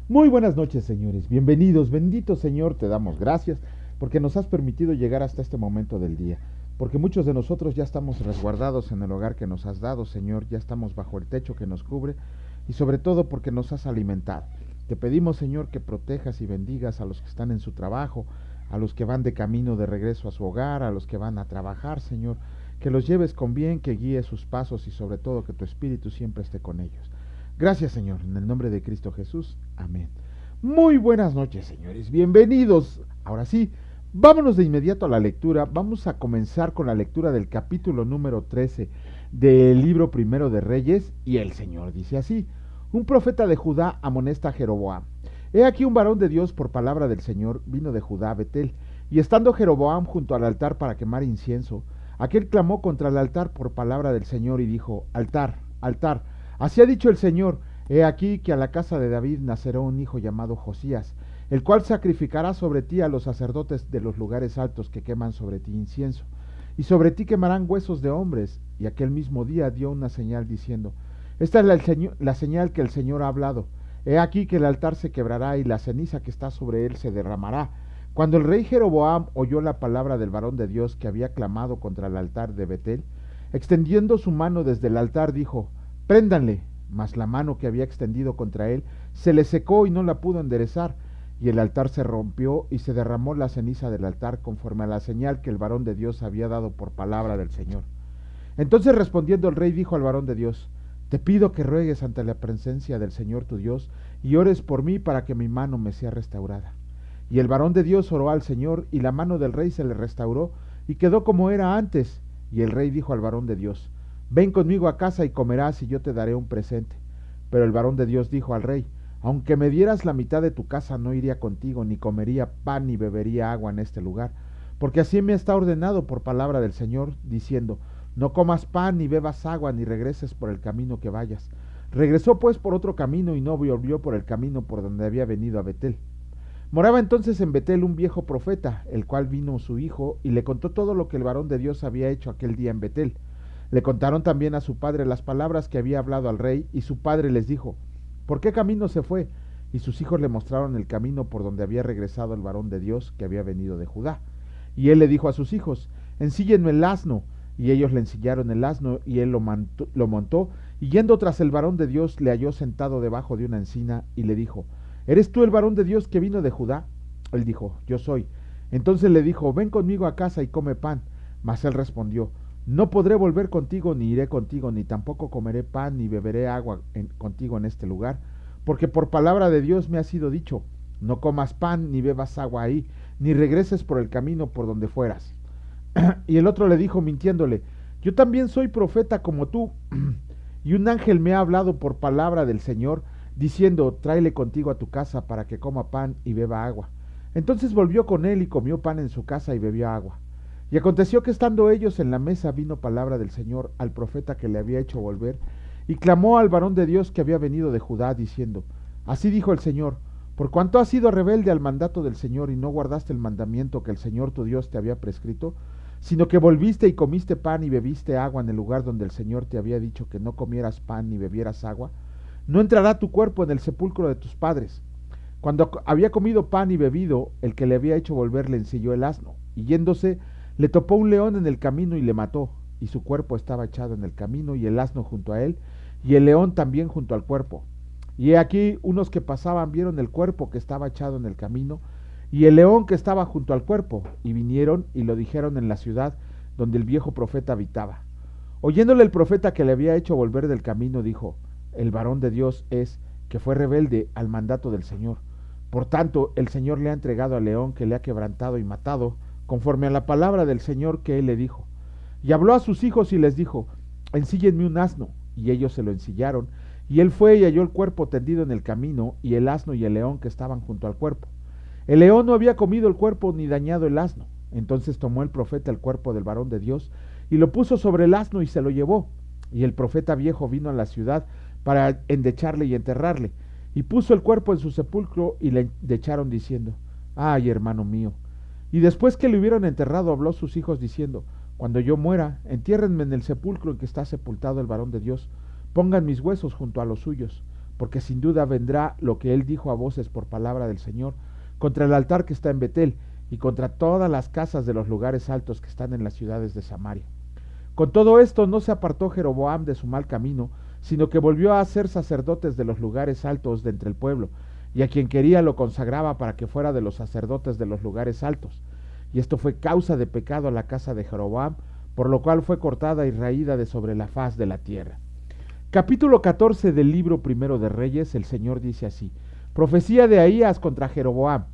Muy buenas noches, señores. Bienvenidos, bendito Señor, te damos gracias porque nos has permitido llegar hasta este momento del día. Porque muchos de nosotros ya estamos resguardados en el hogar que nos has dado, Señor, ya estamos bajo el techo que nos cubre y sobre todo porque nos has alimentado. Te pedimos, Señor, que protejas y bendigas a los que están en su trabajo, a los que van de camino de regreso a su hogar, a los que van a trabajar, Señor, que los lleves con bien, que guíes sus pasos y sobre todo que tu Espíritu siempre esté con ellos. Gracias, Señor, en el nombre de Cristo Jesús. Amén. Muy buenas noches, señores. Bienvenidos. Ahora sí, vámonos de inmediato a la lectura. Vamos a comenzar con la lectura del capítulo número 13 del libro primero de Reyes. Y el Señor dice así: un profeta de Judá amonesta a Jeroboam. He aquí un varón de Dios por palabra del Señor vino de Judá a Betel. Y estando Jeroboam junto al altar para quemar incienso, aquel clamó contra el altar por palabra del Señor y dijo: altar, altar, así ha dicho el Señor: he aquí que a la casa de David nacerá un hijo llamado Josías, el cual sacrificará sobre ti a los sacerdotes de los lugares altos que queman sobre ti incienso. Y sobre ti quemarán huesos de hombres. Y aquel mismo día dio una señal diciendo: esta es la señal que el Señor ha hablado. He aquí que el altar se quebrará y la ceniza que está sobre él se derramará. Cuando el rey Jeroboam oyó la palabra del varón de Dios que había clamado contra el altar de Betel, extendiendo su mano desde el altar, dijo: préndanle. Mas la mano que había extendido contra él se le secó y no la pudo enderezar, y el altar se rompió y se derramó la ceniza del altar conforme a la señal que el varón de Dios había dado por palabra del Señor. Entonces respondiendo el rey dijo al varón de Dios: te pido que ruegues ante la presencia del Señor tu Dios y ores por mí para que mi mano me sea restaurada. Y el varón de Dios oró al Señor y la mano del rey se le restauró y quedó como era antes. Y el rey dijo al varón de Dios: ven conmigo a casa y comerás y yo te daré un presente. Pero el varón de Dios dijo al rey: aunque me dieras la mitad de tu casa, no iría contigo, ni comería pan ni bebería agua en este lugar, porque así me está ordenado por palabra del Señor, diciendo: no comas pan ni bebas agua, ni regreses por el camino que vayas. Regresó pues por otro camino y no volvió por el camino por donde había venido a Betel. Moraba entonces en Betel un viejo profeta, el cual vino su hijo y le contó todo lo que el varón de Dios había hecho aquel día en Betel. Le contaron también a su padre las palabras que había hablado al rey, y su padre les dijo: ¿por qué camino se fue? Y sus hijos le mostraron el camino por donde había regresado el varón de Dios que había venido de Judá. Y él le dijo a sus hijos: ensíllenme el asno. Y ellos le ensillaron el asno, y él lo montó, y yendo tras el varón de Dios, le halló sentado debajo de una encina, y le dijo: ¿eres tú el varón de Dios que vino de Judá? Él dijo: yo soy. Entonces le dijo: ven conmigo a casa y come pan. Mas él respondió: no podré volver contigo, ni iré contigo, ni tampoco comeré pan, ni beberé agua contigo en este lugar, porque por palabra de Dios me ha sido dicho: no comas pan, ni bebas agua ahí, ni regreses por el camino por donde fueras. Y el otro le dijo mintiéndole: yo también soy profeta como tú, y un ángel me ha hablado por palabra del Señor, diciendo: tráele contigo a tu casa para que coma pan y beba agua. Entonces volvió con él y comió pan en su casa y bebió agua. Y aconteció que estando ellos en la mesa vino palabra del Señor al profeta que le había hecho volver, y clamó al varón de Dios que había venido de Judá, diciendo: así dijo el Señor: por cuanto has sido rebelde al mandato del Señor y no guardaste el mandamiento que el Señor tu Dios te había prescrito, sino que volviste y comiste pan y bebiste agua en el lugar donde el Señor te había dicho que no comieras pan ni bebieras agua, no entrará tu cuerpo en el sepulcro de tus padres. Cuando había comido pan y bebido, el que le había hecho volver le ensilló el asno, y yéndose, le topó un león en el camino y le mató, y su cuerpo estaba echado en el camino, y el asno junto a él, y el león también junto al cuerpo. Y he aquí unos que pasaban vieron el cuerpo que estaba echado en el camino, y el león que estaba junto al cuerpo, y vinieron y lo dijeron en la ciudad donde el viejo profeta habitaba. Oyéndole el profeta que le había hecho volver del camino, dijo: el varón de Dios es, que fue rebelde al mandato del Señor. Por tanto, el Señor le ha entregado al león que le ha quebrantado y matado, conforme a la palabra del Señor que él le dijo. Y habló a sus hijos y les dijo: ensíllenme un asno. Y ellos se lo ensillaron, y él fue y halló el cuerpo tendido en el camino, y el asno y el león que estaban junto al cuerpo. El león no había comido el cuerpo ni dañado el asno. Entonces tomó el profeta el cuerpo del varón de Dios y lo puso sobre el asno y se lo llevó. Y el profeta viejo vino a la ciudad para endecharle y enterrarle. Y puso el cuerpo en su sepulcro y le endecharon diciendo: ay, hermano mío. Y después que le hubieron enterrado, habló a sus hijos diciendo: cuando yo muera, entiérrenme en el sepulcro en que está sepultado el varón de Dios. Pongan mis huesos junto a los suyos, porque sin duda vendrá lo que él dijo a voces por palabra del Señor, contra el altar que está en Betel, y contra todas las casas de los lugares altos que están en las ciudades de Samaria. Con todo esto no se apartó Jeroboam de su mal camino, sino que volvió a ser sacerdotes de los lugares altos de entre el pueblo, y a quien quería lo consagraba para que fuera de los sacerdotes de los lugares altos. Y esto fue causa de pecado a la casa de Jeroboam, por lo cual fue cortada y raída de sobre la faz de la tierra. Capítulo 14 del libro primero de Reyes, el Señor dice así: Profecía de Ahías contra Jeroboam.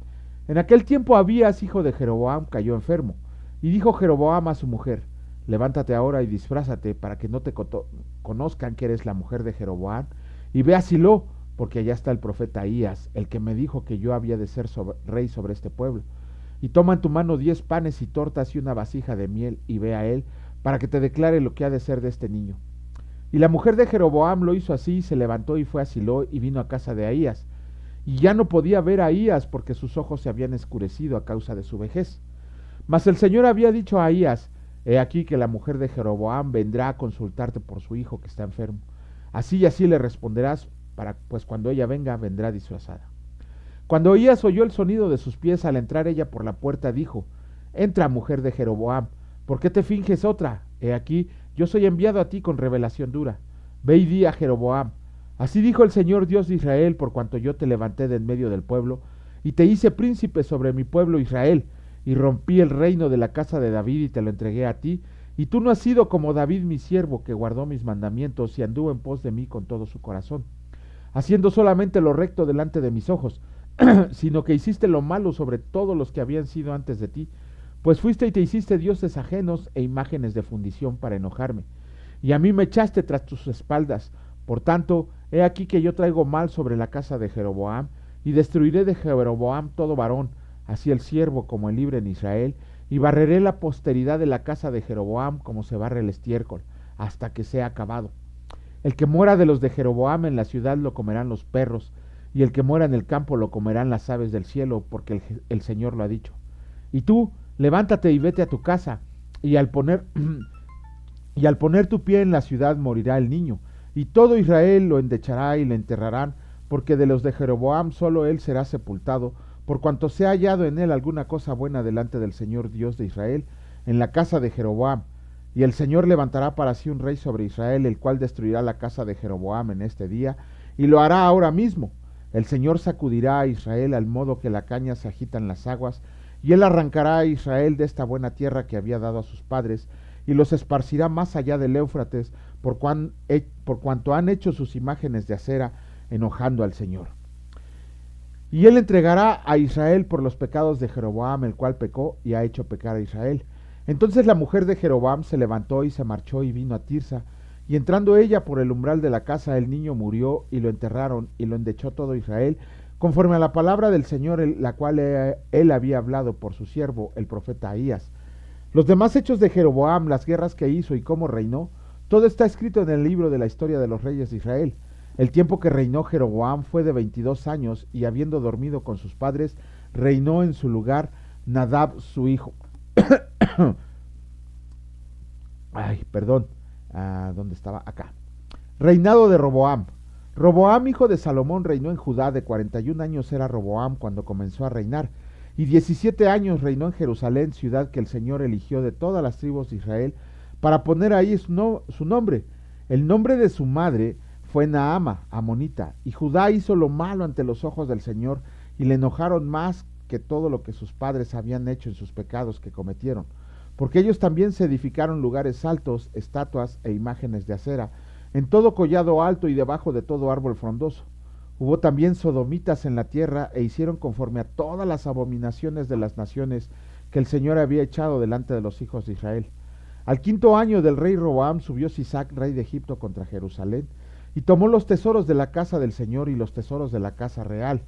En aquel tiempo Abías, hijo de Jeroboam, cayó enfermo, y dijo Jeroboam a su mujer: Levántate ahora y disfrázate para que no te conozcan que eres la mujer de Jeroboam, y ve a Silo, porque allá está el profeta Ahías, el que me dijo que yo había de ser rey sobre este pueblo. Y toma en tu mano 10 panes y tortas y una vasija de miel, y ve a él, para que te declare lo que ha de ser de este niño. Y la mujer de Jeroboam lo hizo así, se levantó y fue a Silo, y vino a casa de Ahías. Y ya no podía ver a Ahías, porque sus ojos se habían escurecido a causa de su vejez. Mas el Señor había dicho a Ahías: He aquí que la mujer de Jeroboam vendrá a consultarte por su hijo que está enfermo. Así y así le responderás, pues cuando ella venga, vendrá disfrazada. Cuando Ahías oyó el sonido de sus pies al entrar ella por la puerta, dijo: Entra, mujer de Jeroboam, ¿por qué te finges otra? He aquí, yo soy enviado a ti con revelación dura. Ve y di a Jeroboam: Así dijo el Señor Dios de Israel, por cuanto yo te levanté de en medio del pueblo, y te hice príncipe sobre mi pueblo Israel, y rompí el reino de la casa de David y te lo entregué a ti, y tú no has sido como David mi siervo, que guardó mis mandamientos y anduvo en pos de mí con todo su corazón, haciendo solamente lo recto delante de mis ojos, sino que hiciste lo malo sobre todos los que habían sido antes de ti, pues fuiste y te hiciste dioses ajenos e imágenes de fundición para enojarme, y a mí me echaste tras tus espaldas. Por tanto, he aquí que yo traigo mal sobre la casa de Jeroboam, y destruiré de Jeroboam todo varón, así el siervo como el libre en Israel, y barreré la posteridad de la casa de Jeroboam como se barre el estiércol, hasta que sea acabado. El que muera de los de Jeroboam en la ciudad lo comerán los perros, y el que muera en el campo lo comerán las aves del cielo, porque el Señor lo ha dicho. Y tú, levántate y vete a tu casa, y al poner tu pie en la ciudad morirá el niño, y todo Israel lo endechará y le enterrarán, porque de los de Jeroboam solo él será sepultado, por cuanto se ha hallado en él alguna cosa buena delante del Señor Dios de Israel, en la casa de Jeroboam. Y el Señor levantará para sí un rey sobre Israel, el cual destruirá la casa de Jeroboam en este día, y lo hará ahora mismo. El Señor sacudirá a Israel al modo que la caña se agita en las aguas, y él arrancará a Israel de esta buena tierra que había dado a sus padres, y los esparcirá más allá del Éufrates, por cuanto han hecho sus imágenes de acera, enojando al Señor. Y él entregará a Israel por los pecados de Jeroboam, el cual pecó y ha hecho pecar a Israel. Entonces la mujer de Jeroboam se levantó y se marchó y vino a Tirsa, y entrando ella por el umbral de la casa, el niño murió, y lo enterraron, y lo endechó todo Israel, conforme a la palabra del Señor, la cual él había hablado por su siervo, el profeta Ahías. Los demás hechos de Jeroboam, las guerras que hizo y cómo reinó, todo está escrito en el libro de la historia de los reyes de Israel. El tiempo que reinó Jeroboam fue de 22 años, y habiendo dormido con sus padres, reinó en su lugar Nadab su hijo. ¿Dónde estaba? Acá. Reinado de Roboam. Roboam, hijo de Salomón, reinó en Judá. De 41 años era Roboam cuando comenzó a reinar, y 17 años reinó en Jerusalén, ciudad que el Señor eligió de todas las tribus de Israel, para poner ahí su nombre. El nombre de su madre fue Naama, amonita, y Judá hizo lo malo ante los ojos del Señor, y le enojaron más que todo lo que sus padres habían hecho en sus pecados que cometieron, porque ellos también se edificaron lugares altos, estatuas e imágenes de acera, en todo collado alto y debajo de todo árbol frondoso. Hubo también sodomitas en la tierra, e hicieron conforme a todas las abominaciones de las naciones que el Señor había echado delante de los hijos de Israel. Al 5.º año del rey Roboam subió Sisac, rey de Egipto, contra Jerusalén, y tomó los tesoros de la casa del Señor y los tesoros de la casa real,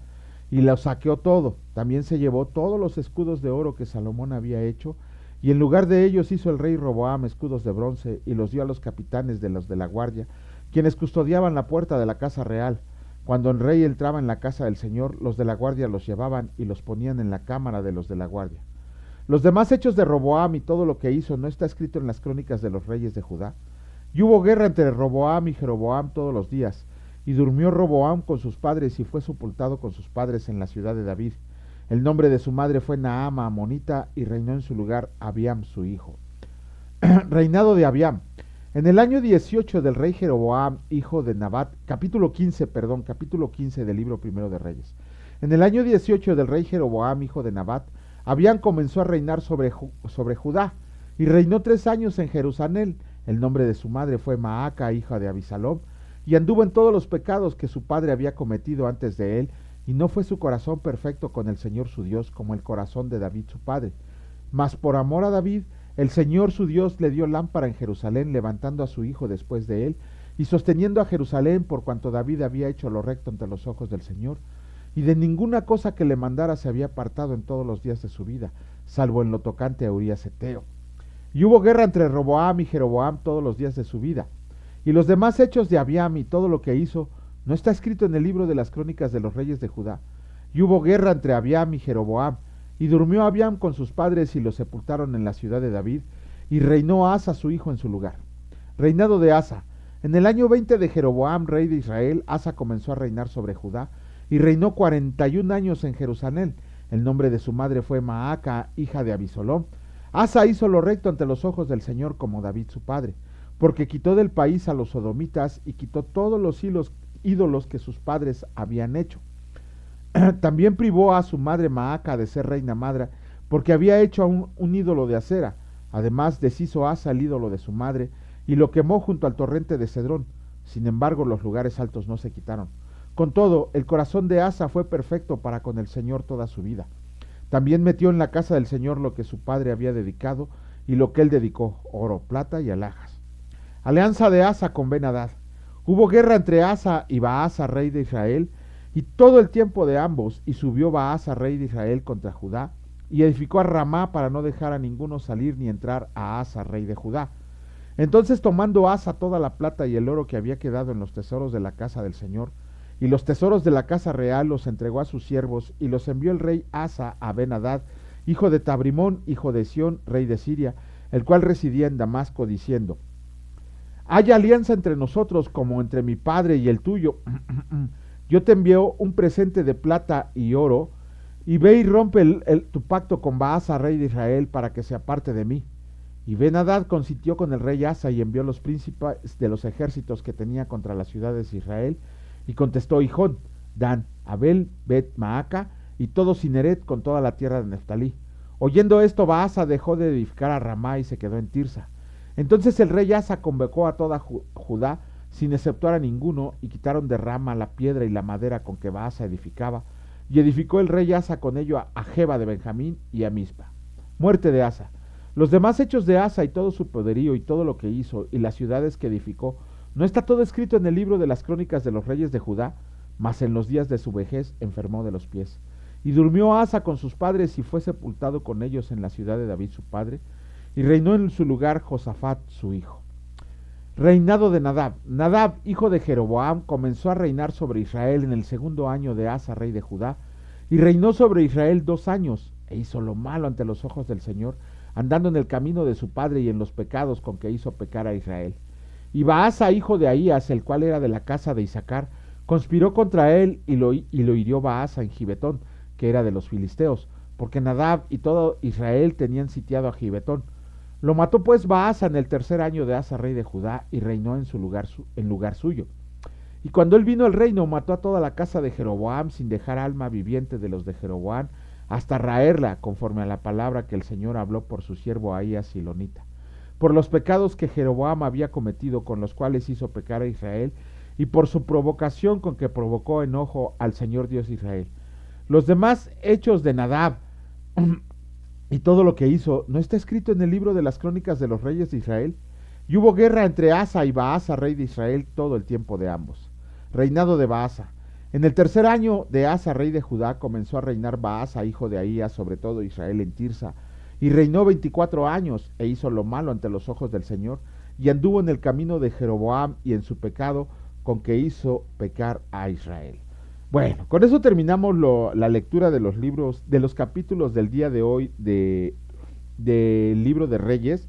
y los saqueó todo. También se llevó todos los escudos de oro que Salomón había hecho, y en lugar de ellos hizo el rey Roboam escudos de bronce, y los dio a los capitanes de los de la guardia, quienes custodiaban la puerta de la casa real. Cuando el rey entraba en la casa del Señor, los de la guardia los llevaban y los ponían en la cámara de los de la guardia. Los demás hechos de Roboam y todo lo que hizo no está escrito en las crónicas de los reyes de Judá. Y hubo guerra entre Roboam y Jeroboam todos los días, Y durmió Roboam con sus padres y fue sepultado con sus padres en la ciudad de David. El nombre de su madre fue Naama Amonita y reinó en su lugar Abiam su hijo. Reinado de Abiam. En el año 18 del rey Jeroboam, hijo de Nabat, capítulo 15 del libro primero de Reyes. En el año 18 del rey Jeroboam, hijo de Nabat, Abiam comenzó a reinar sobre Judá y reinó 3 años en Jerusalén. El nombre de su madre fue Maaca, hija de Abisalom, y anduvo en todos los pecados que su padre había cometido antes de él, y no fue su corazón perfecto con el Señor su Dios como el corazón de David su padre. Mas por amor a David, el Señor su Dios le dio lámpara en Jerusalén, levantando a su hijo después de él, y sosteniendo a Jerusalén por cuanto David había hecho lo recto ante los ojos del Señor, y de ninguna cosa que le mandara se había apartado en todos los días de su vida, salvo en lo tocante a Urías Eteo. Y hubo guerra entre Roboam y Jeroboam todos los días de su vida. Y los demás hechos de Abiam y todo lo que hizo, no está escrito en el libro de las crónicas de los reyes de Judá. Y hubo guerra entre Abiam y Jeroboam, y durmió Abiam con sus padres y los sepultaron en la ciudad de David, y reinó Asa su hijo en su lugar. Reinado de Asa. En el año 20 de Jeroboam, rey de Israel, Asa comenzó a reinar sobre Judá, y reinó 41 años en Jerusalén. El nombre de su madre fue Maaca, hija de Abisalom. Asa hizo lo recto ante los ojos del Señor como David su padre, porque quitó del país a los sodomitas y quitó todos los ídolos que sus padres habían hecho. También privó a su madre Maaca de ser reina madre, porque había hecho un ídolo de acera. Además deshizo Asa el ídolo de su madre y lo quemó junto al torrente de Cedrón. Sin embargo, los lugares altos no se quitaron. Con todo, el corazón de Asa fue perfecto para con el Señor toda su vida. También metió en la casa del Señor lo que su padre había dedicado y lo que él dedicó, oro, plata y alhajas. Alianza de Asa con Ben-Hadad. Hubo guerra entre Asa y Baasa, rey de Israel, y todo el tiempo de ambos, y subió Baasa, rey de Israel, contra Judá, y edificó a Ramá para no dejar a ninguno salir ni entrar a Asa, rey de Judá. Entonces, tomando Asa toda la plata y el oro que había quedado en los tesoros de la casa del Señor, y los tesoros de la casa real los entregó a sus siervos, y los envió el rey Asa a Ben-Hadad, hijo de Tabrimón, hijo de Sión, rey de Siria, el cual residía en Damasco, diciendo: Haya alianza entre nosotros como entre mi padre y el tuyo. Yo te envío un presente de plata y oro, y ve y rompe tu pacto con Baasa, rey de Israel, para que se aparte de mí. Y Ben-Hadad consintió con el rey Asa y envió los príncipes de los ejércitos que tenía contra las ciudades de Israel, y contestó Hijón, Dan, Abel, Bet, Maaca, y todo Cineret con toda la tierra de Neftalí. Oyendo esto, Baasa dejó de edificar a Ramá y se quedó en Tirsa. Entonces el rey Asa convocó a toda Judá, sin exceptuar a ninguno, y quitaron de Rama la piedra y la madera con que Baasa edificaba, y edificó el rey Asa con ello a Geba de Benjamín y a Mizpa. Muerte de Asa. Los demás hechos de Asa y todo su poderío y todo lo que hizo y las ciudades que edificó, ¿no está todo escrito en el libro de las crónicas de los reyes de Judá? Mas en los días de su vejez enfermó de los pies. Y durmió Asa con sus padres y fue sepultado con ellos en la ciudad de David su padre, y reinó en su lugar Josafat su hijo. Reinado de Nadab. Nadab, hijo de Jeroboam, comenzó a reinar sobre Israel en el 2 año de Asa, rey de Judá, y reinó sobre Israel 2 años, e hizo lo malo ante los ojos del Señor, andando en el camino de su padre y en los pecados con que hizo pecar a Israel. Y Baasa, hijo de Ahías, el cual era de la casa de Isaacar, conspiró contra él y lo hirió Baasa en Gibetón, que era de los filisteos, porque Nadab y todo Israel tenían sitiado a Gibetón. Lo mató pues Baasa en el 3 año de Asa, rey de Judá, y reinó en lugar suyo. Y cuando él vino al reino, mató a toda la casa de Jeroboam, sin dejar alma viviente de los de Jeroboam, hasta raerla, conforme a la palabra que el Señor habló por su siervo Ahías silonita, por los pecados que Jeroboam había cometido, con los cuales hizo pecar a Israel, y por su provocación con que provocó enojo al Señor Dios de Israel. Los demás hechos de Nadab y todo lo que hizo, ¿no está escrito en el libro de las crónicas de los reyes de Israel? Y hubo guerra entre Asa y Baasa, rey de Israel, todo el tiempo de ambos. Reinado de Baasa. En el 3 año de Asa, rey de Judá, comenzó a reinar Baasa, hijo de Ahías, sobre todo Israel en Tirsa, y reinó 24 años, e hizo lo malo ante los ojos del Señor, y anduvo en el camino de Jeroboam y en su pecado, con que hizo pecar a Israel. Bueno, con eso terminamos la lectura de los libros, de los capítulos del día de hoy del libro de Reyes.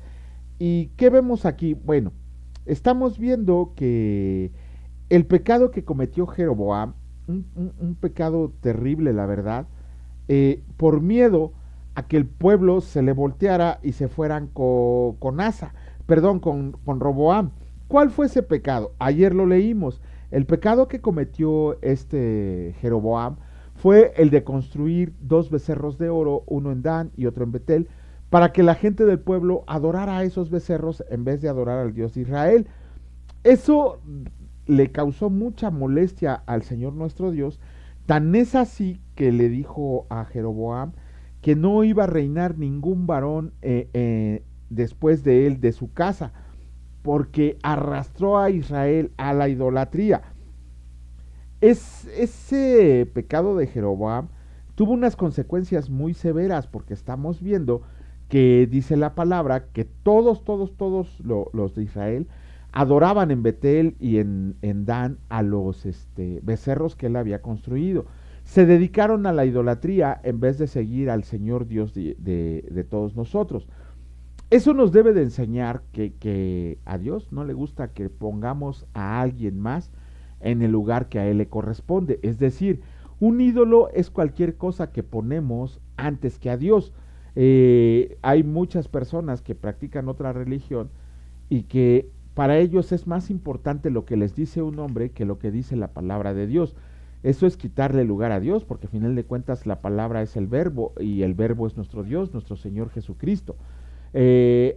¿Y qué vemos aquí? Bueno, estamos viendo que el pecado que cometió Jeroboam, un pecado terrible, la verdad, por miedo a que el pueblo se le volteara y se fueran con Asa, perdón, con Roboam. ¿Cuál fue ese pecado? Ayer lo leímos. El pecado que cometió este Jeroboam fue el de construir dos becerros de oro, uno en Dan y otro en Betel, para que la gente del pueblo adorara a esos becerros en vez de adorar al Dios de Israel. Eso le causó mucha molestia al Señor nuestro Dios, tan es así que le dijo a Jeroboam que no iba a reinar ningún varón después de él, de su casa, porque arrastró a Israel a la idolatría. Ese pecado de Jeroboam tuvo unas consecuencias muy severas, porque estamos viendo que dice la palabra que todos los de Israel adoraban en Betel y en Dan a los becerros que él había construido. Se dedicaron a la idolatría en vez de seguir al Señor Dios de todos nosotros. Eso nos debe de enseñar que a Dios no le gusta que pongamos a alguien más en el lugar que a Él le corresponde. Es decir, un ídolo es cualquier cosa que ponemos antes que a Dios. Hay muchas personas que practican otra religión y que para ellos es más importante lo que les dice un hombre que lo que dice la palabra de Dios. Eso es quitarle lugar a Dios, porque al final de cuentas la palabra es el verbo y el verbo es nuestro Dios, nuestro Señor Jesucristo.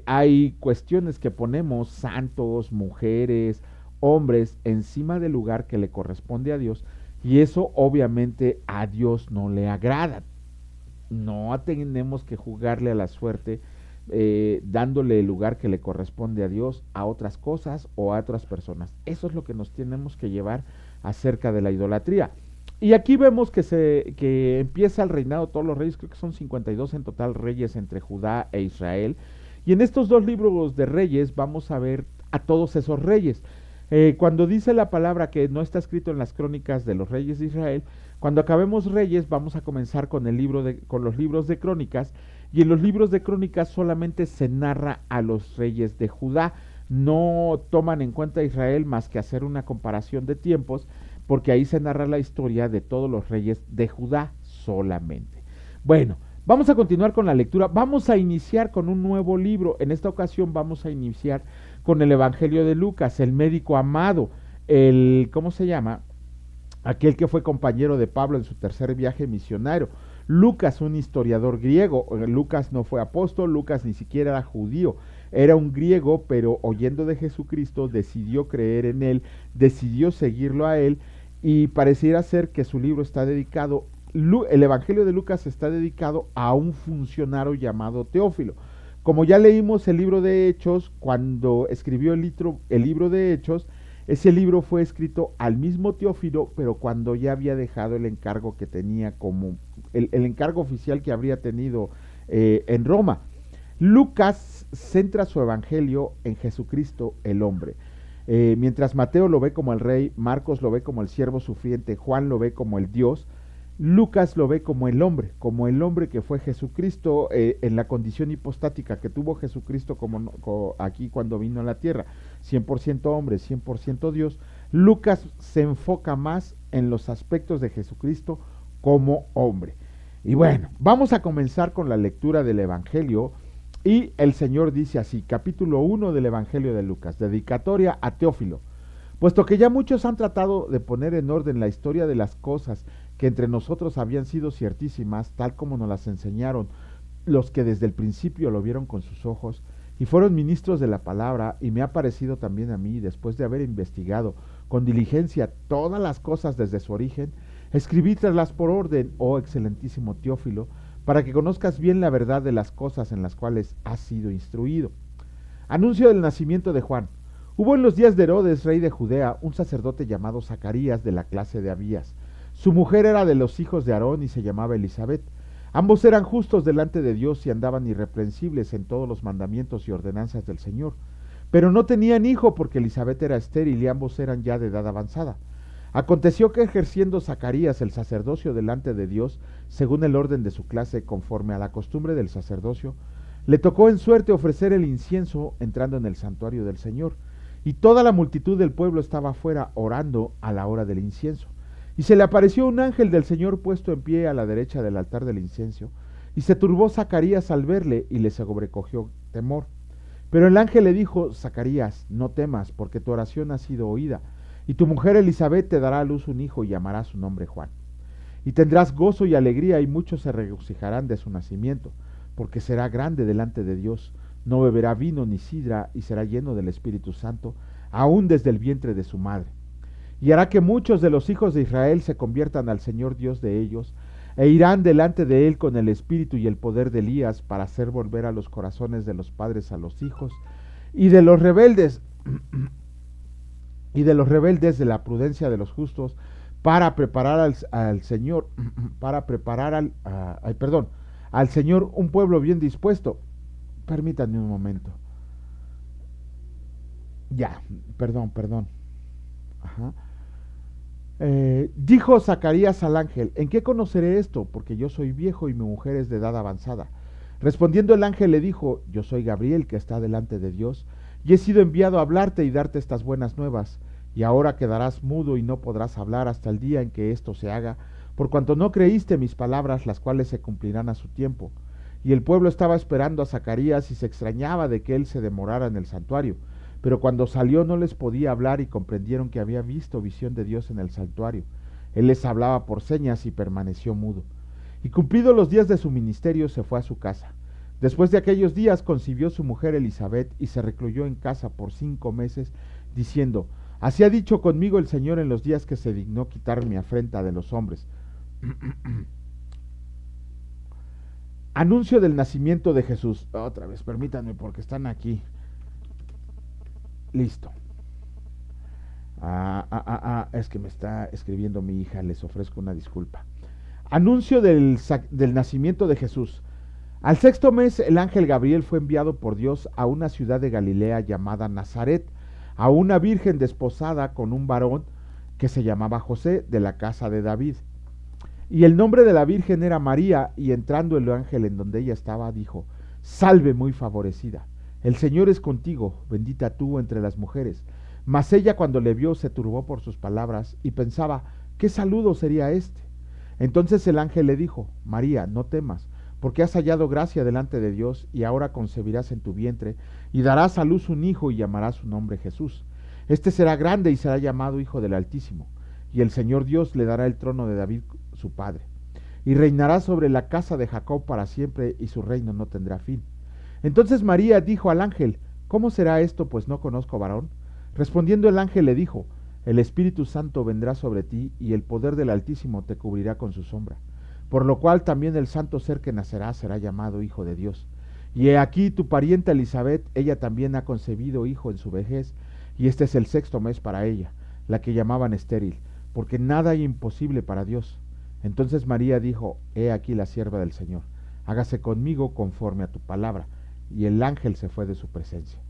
Hay cuestiones que ponemos santos, mujeres, hombres encima del lugar que le corresponde a Dios, y eso obviamente a Dios no le agrada. No tenemos que jugarle a la suerte dándole el lugar que le corresponde a Dios a otras cosas o a otras personas. Eso es lo que nos tenemos que llevar acerca de la idolatría. Y aquí vemos que empieza el reinado de todos los reyes, creo que son 52 en total reyes entre Judá e Israel. Y en estos dos libros de reyes vamos a ver a todos esos reyes. Cuando dice la palabra que no está escrito en las crónicas de los reyes de Israel, cuando acabemos reyes vamos a comenzar con con los libros de crónicas, y en los libros de crónicas solamente se narra a los reyes de Judá. No toman en cuenta a Israel más que hacer una comparación de tiempos, porque ahí se narra la historia de todos los reyes de Judá solamente. Bueno, vamos a continuar con la lectura. Vamos a iniciar con un nuevo libro. En esta ocasión vamos a iniciar con el Evangelio de Lucas, el médico amado, ¿cómo se llama? Aquel que fue compañero de Pablo en su tercer viaje misionero. Lucas, un historiador griego. Lucas no fue apóstol, Lucas ni siquiera era judío, era un griego, pero oyendo de Jesucristo decidió creer en él, decidió seguirlo a él, y pareciera ser que su libro está dedicado, el Evangelio de Lucas está dedicado a un funcionario llamado Teófilo. Como ya leímos el libro de Hechos, cuando escribió el libro de Hechos, ese libro fue escrito al mismo Teófilo, pero cuando ya había dejado el encargo que tenía como el encargo oficial que habría tenido en Roma. Lucas centra su evangelio en Jesucristo el hombre. Mientras Mateo lo ve como el rey, Marcos lo ve como el siervo sufriente, Juan lo ve como el Dios, Lucas lo ve como el hombre que fue Jesucristo en la condición hipostática que tuvo Jesucristo aquí cuando vino a la tierra, 100% hombre, 100% Dios. Lucas se enfoca más en los aspectos de Jesucristo como hombre. Y bueno, vamos a comenzar con la lectura del Evangelio, y el Señor dice así, capítulo 1 del Evangelio de Lucas, dedicatoria a Teófilo. Puesto que ya muchos han tratado de poner en orden la historia de las cosas que entre nosotros habían sido ciertísimas, tal como nos las enseñaron los que desde el principio lo vieron con sus ojos, y fueron ministros de la palabra, y me ha parecido también a mí, después de haber investigado con diligencia todas las cosas desde su origen, escribírtelas por orden, oh excelentísimo Teófilo, para que conozcas bien la verdad de las cosas en las cuales has sido instruido. Anuncio del nacimiento de Juan. Hubo en los días de Herodes, rey de Judea, un sacerdote llamado Zacarías, de la clase de Abías. Su mujer era de los hijos de Aarón y se llamaba Elisabet. Ambos eran justos delante de Dios y andaban irreprensibles en todos los mandamientos y ordenanzas del Señor. Pero no tenían hijo porque Elisabet era estéril y ambos eran ya de edad avanzada. Aconteció que ejerciendo Zacarías el sacerdocio delante de Dios, según el orden de su clase, conforme a la costumbre del sacerdocio, le tocó en suerte ofrecer el incienso entrando en el santuario del Señor. y toda la multitud del pueblo estaba afuera orando a la hora del incienso. Y se le apareció un ángel del Señor puesto en pie a la derecha del altar del incienso, y se turbó Zacarías al verle y le sobrecogió temor. Pero el ángel le dijo: Zacarías, no temas, porque tu oración ha sido oída, y tu mujer Elisabet te dará a luz un hijo y llamará su nombre Juan. Y tendrás gozo y alegría, y muchos se regocijarán de su nacimiento, porque será grande delante de Dios. No beberá vino ni sidra, y será lleno del Espíritu Santo, aún desde el vientre de su madre. Y hará que muchos de los hijos de Israel se conviertan al Señor Dios de ellos, e irán delante de él con el espíritu y el poder de Elías, para hacer volver a los corazones de los padres a los hijos, y de los rebeldes de la prudencia de los justos, para preparar al Señor, al Señor un pueblo bien dispuesto. Permítanme un momento. Ya, perdón. Ajá. Dijo Zacarías al ángel: ¿en qué conoceré esto? Porque yo soy viejo y mi mujer es de edad avanzada. Respondiendo el ángel le dijo: yo soy Gabriel, que está delante de Dios, y he sido enviado a hablarte y darte estas buenas nuevas. Y ahora quedarás mudo y no podrás hablar hasta el día en que esto se haga, por cuanto no creíste mis palabras, las cuales se cumplirán a su tiempo. Y el pueblo estaba esperando a Zacarías y se extrañaba de que él se demorara en el santuario. Pero cuando salió no les podía hablar, y comprendieron que había visto visión de Dios en el santuario. Él les hablaba por señas y permaneció mudo. Y cumplidos los días de su ministerio se fue a su casa. Después de aquellos días concibió su mujer Elisabet y se recluyó en casa por 5 meses, diciendo: así ha dicho conmigo el Señor en los días que se dignó quitar mi afrenta de los hombres. Anuncio del nacimiento de Jesús. Otra vez, permítanme porque están aquí. Listo. Es que me está escribiendo mi hija, les ofrezco una disculpa. Anuncio del nacimiento de Jesús. Al 6º mes, el ángel Gabriel fue enviado por Dios a una ciudad de Galilea llamada Nazaret, a una virgen desposada con un varón que se llamaba José, de la casa de David. Y el nombre de la virgen era María, y entrando el ángel en donde ella estaba, dijo: salve muy favorecida, el Señor es contigo, bendita tú entre las mujeres. Mas ella, cuando le vio, se turbó por sus palabras, y pensaba: ¿qué saludo sería este? Entonces el ángel le dijo: María, no temas, porque has hallado gracia delante de Dios, y ahora concebirás en tu vientre, y darás a luz un hijo, y llamarás su nombre Jesús. Este será grande y será llamado Hijo del Altísimo, y el Señor Dios le dará el trono de David su padre, y reinará sobre la casa de Jacob para siempre, y su reino no tendrá fin. Entonces María dijo al ángel: ¿cómo será esto, pues no conozco varón? Respondiendo el ángel le dijo: el Espíritu Santo vendrá sobre ti, y el poder del Altísimo te cubrirá con su sombra. Por lo cual también el santo ser que nacerá será llamado Hijo de Dios. Y he aquí tu parienta Elisabet, ella también ha concebido hijo en su vejez, y este es el 6º mes para ella, la que llamaban estéril, porque nada hay imposible para Dios. Entonces María dijo: he aquí la sierva del Señor, hágase conmigo conforme a tu palabra. Y el ángel se fue de su presencia.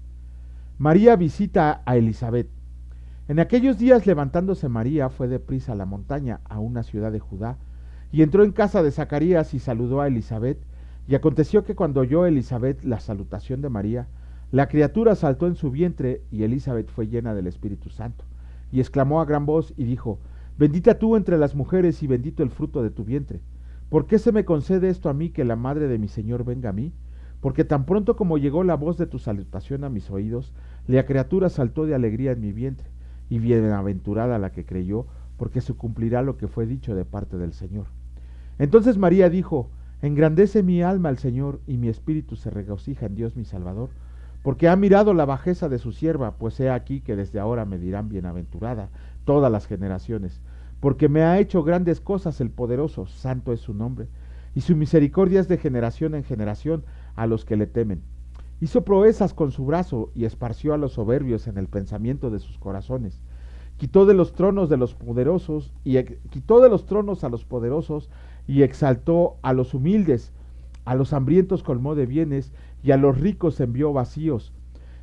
María visita a Elisabet. En aquellos días, levantándose María, fue deprisa a la montaña, a una ciudad de Judá, y entró en casa de Zacarías y saludó a Elisabet. Y aconteció que cuando oyó Elisabet la salutación de María, la criatura saltó en su vientre, y Elisabet fue llena del Espíritu Santo, y exclamó a gran voz y dijo: bendita tú entre las mujeres, y bendito el fruto de tu vientre. ¿Por qué se me concede esto a mí, que la madre de mi Señor venga a mí? Porque tan pronto como llegó la voz de tu salutación a mis oídos, la criatura saltó de alegría en mi vientre, y bienaventurada la que creyó, porque se cumplirá lo que fue dicho de parte del Señor. Entonces María dijo: engrandece mi alma al Señor, y mi espíritu se regocija en Dios mi Salvador, porque ha mirado la bajeza de su sierva, pues he aquí que desde ahora me dirán bienaventurada todas las generaciones, porque me ha hecho grandes cosas el poderoso, santo es su nombre, y su misericordia es de generación en generación a los que le temen. Hizo proezas con su brazo, y esparció a los soberbios en el pensamiento de sus corazones. Quitó de los tronos a los poderosos, y exaltó a los humildes. A los hambrientos colmó de bienes, y a los ricos envió vacíos.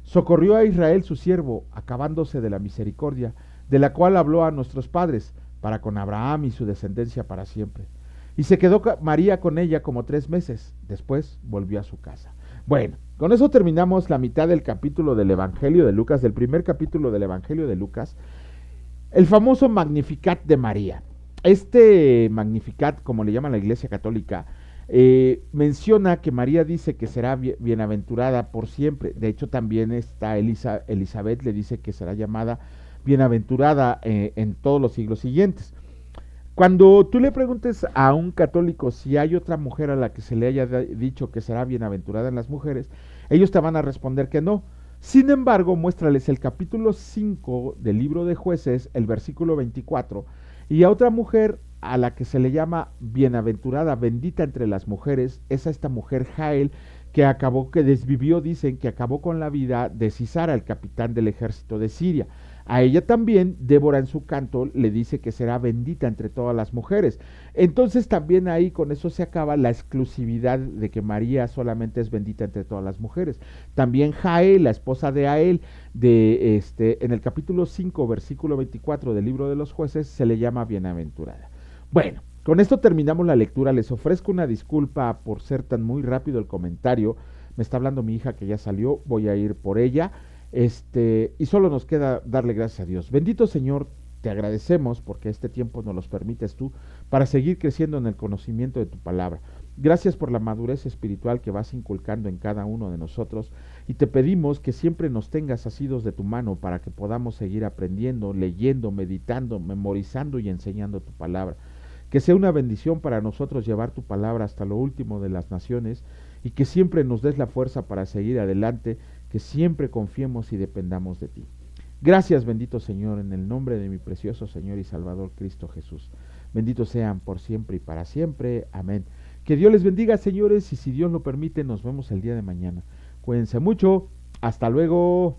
Socorrió a Israel su siervo, acabándose de la misericordia, de la cual habló a nuestros padres, para con Abraham y su descendencia para siempre. Y se quedó María con ella como 3 meses, después volvió a su casa. Bueno, Con eso terminamos la mitad del capítulo del Evangelio de Lucas, del primer capítulo del Evangelio de Lucas, el famoso Magnificat de María. Este Magnificat, como le llama la Iglesia Católica, menciona que María dice que será bienaventurada por siempre. De hecho, también está Elizabeth le dice que será llamada bienaventurada en todos los siglos siguientes. Cuando tú le preguntes a un católico si hay otra mujer a la que se le haya dicho que será bienaventurada en las mujeres, ellos te van a responder que no. Sin embargo, muéstrales el capítulo 5 del libro de Jueces, el versículo 24, y a otra mujer a la que se le llama bienaventurada, bendita entre las mujeres, es a esta mujer Jael, que desvivió, dicen, que acabó con la vida de Sisara, el capitán del ejército de Siria. A ella también, Débora en su canto le dice que será bendita entre todas las mujeres. Entonces también ahí con eso se acaba la exclusividad de que María solamente es bendita entre todas las mujeres. También Jael, la esposa de Ael, en el capítulo 5, versículo 24 del libro de los jueces, se le llama bienaventurada. Bueno, con esto terminamos la lectura. Les ofrezco una disculpa por ser tan muy rápido el comentario. Me está hablando mi hija que ya salió, voy a ir por ella. Y solo nos queda darle gracias a Dios. Bendito Señor, te agradecemos porque este tiempo nos los permites tú para seguir creciendo en el conocimiento de tu palabra. Gracias por la madurez espiritual que vas inculcando en cada uno de nosotros y te pedimos que siempre nos tengas asidos de tu mano para que podamos seguir aprendiendo, leyendo, meditando, memorizando y enseñando tu palabra. Que sea una bendición para nosotros llevar tu palabra hasta lo último de las naciones y que siempre nos des la fuerza para seguir adelante, que siempre confiemos y dependamos de ti. Gracias, bendito Señor, en el nombre de mi precioso Señor y Salvador Cristo Jesús. Benditos sean por siempre y para siempre. Amén. Que Dios les bendiga, señores, y si Dios lo permite, nos vemos el día de mañana. Cuídense mucho. Hasta luego.